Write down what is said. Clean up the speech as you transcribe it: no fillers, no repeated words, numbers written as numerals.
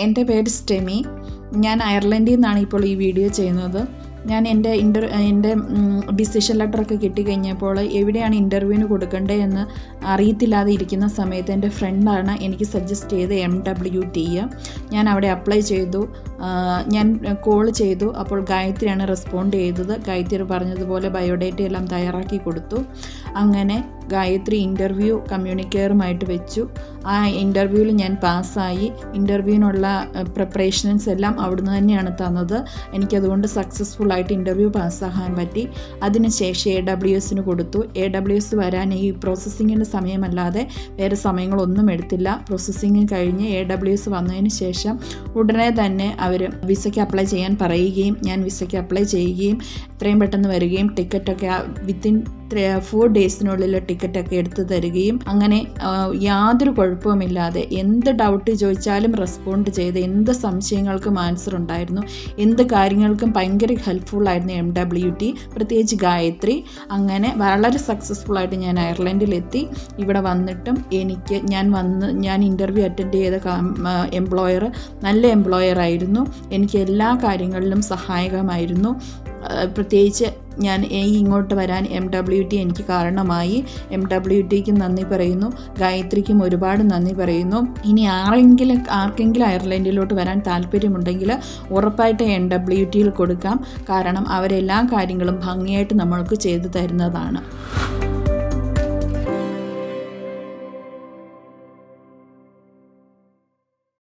എൻ്റെ പേര് സ്റ്റെമി. ഞാൻ അയർലൻഡിൽ നിന്നാണ് ഇപ്പോൾ ഈ വീഡിയോ ചെയ്യുന്നത്. ഞാൻ എൻ്റെ ഡിസിഷൻ ലെറ്ററൊക്കെ കിട്ടിക്കഴിഞ്ഞപ്പോൾ എവിടെയാണ് ഇൻ്റർവ്യൂവിന് കൊടുക്കേണ്ടത് എന്ന് അറിയത്തില്ലാതെ ഇരിക്കുന്ന സമയത്ത് എൻ്റെ ഫ്രണ്ടാണ് എനിക്ക് സജസ്റ്റ് ചെയ്ത് MWT. ഞാൻ അവിടെ അപ്ലൈ ചെയ്തു. ഞാൻ കോൾ ചെയ്തു. അപ്പോൾ ഗായത്രിയാണ് റെസ്പോണ്ട് ചെയ്തത്. ഗായത്രി പറഞ്ഞതുപോലെ ബയോഡേറ്റ എല്ലാം തയ്യാറാക്കി കൊടുത്തു. അങ്ങനെ ഗായത്രി ഇൻ്റർവ്യൂ കമ്മ്യൂണിക്കെയറുമായിട്ട് വെച്ചു. ആ ഇൻ്റർവ്യൂവിൽ ഞാൻ പാസ്സായി. ഇൻ്റർവ്യൂവിനുള്ള പ്രിപ്പറേഷൻസ് എല്ലാം അവിടുന്ന് തന്നെയാണ് തന്നത്. എനിക്കതുകൊണ്ട് സക്സസ്ഫുള്ളായിട്ട് ഇൻ്റർവ്യൂ പാസ്സാകാൻ പറ്റി. അതിനുശേഷം AWS കൊടുത്തു. AWS വരാൻ ഈ പ്രോസസ്സിങ്ങിൻ്റെ സമയമല്ലാതെ വേറെ സമയങ്ങളൊന്നും എടുത്തില്ല. പ്രോസസ്സിങ് കഴിഞ്ഞ് AWS വന്നതിന് ശേഷം ഉടനെ തന്നെ അവർ വിസയ്ക്ക് അപ്ലൈ ചെയ്യാൻ പറയുകയും ഞാൻ വിസയ്ക്ക് അപ്ലൈ ചെയ്യുകയും എത്രയും പെട്ടെന്ന് വരികയും ടിക്കറ്റൊക്കെ വിത്തിൻ 4 ഡേയ്സിനുള്ളിൽ ടിക്കറ്റൊക്കെ എടുത്ത് തരികയും അങ്ങനെ യാതൊരു കുഴപ്പവുമില്ലാതെ എന്ത് ഡൗട്ട് ചോദിച്ചാലും റെസ്പോണ്ട് ചെയ്ത് എന്ത് സംശയങ്ങൾക്കും ആൻസർ ഉണ്ടായിരുന്നു. എന്ത് കാര്യങ്ങൾക്കും ഭയങ്കര ഹെൽപ്ഫുള്ളായിരുന്നു MWT, പ്രത്യേകിച്ച് ഗായത്രി. അങ്ങനെ വളരെ സക്സസ്ഫുള്ളായിട്ട് ഞാൻ അയർലൻഡിലെത്തി. ഇവിടെ വന്നിട്ടും ഞാൻ ഇൻ്റർവ്യൂ അറ്റൻഡ് ചെയ്ത എംപ്ലോയർ നല്ല എംപ്ലോയറായിരുന്നു. എനിക്ക് എല്ലാ കാര്യങ്ങളിലും സഹായകമായിരുന്നു. പ്രത്യേകിച്ച് ഞാൻ ഇങ്ങോട്ട് വരാൻ MWT എനിക്ക് കാരണമായി. MWTക്കും നന്ദി പറയുന്നു. ഗായത്രിക്കും ഒരുപാട് നന്ദി പറയുന്നു. ഇനി ആർക്കെങ്കിലും അയർലൻഡിലോട്ട് വരാൻ താല്പര്യമുണ്ടെങ്കിൽ ഉറപ്പായിട്ട് MWTയിൽ കൊടുക്കാം. കാരണം അവരെല്ലാ കാര്യങ്ങളും ഭംഗിയായിട്ട് നമ്മൾക്ക് ചെയ്തു തരുന്നതാണ്.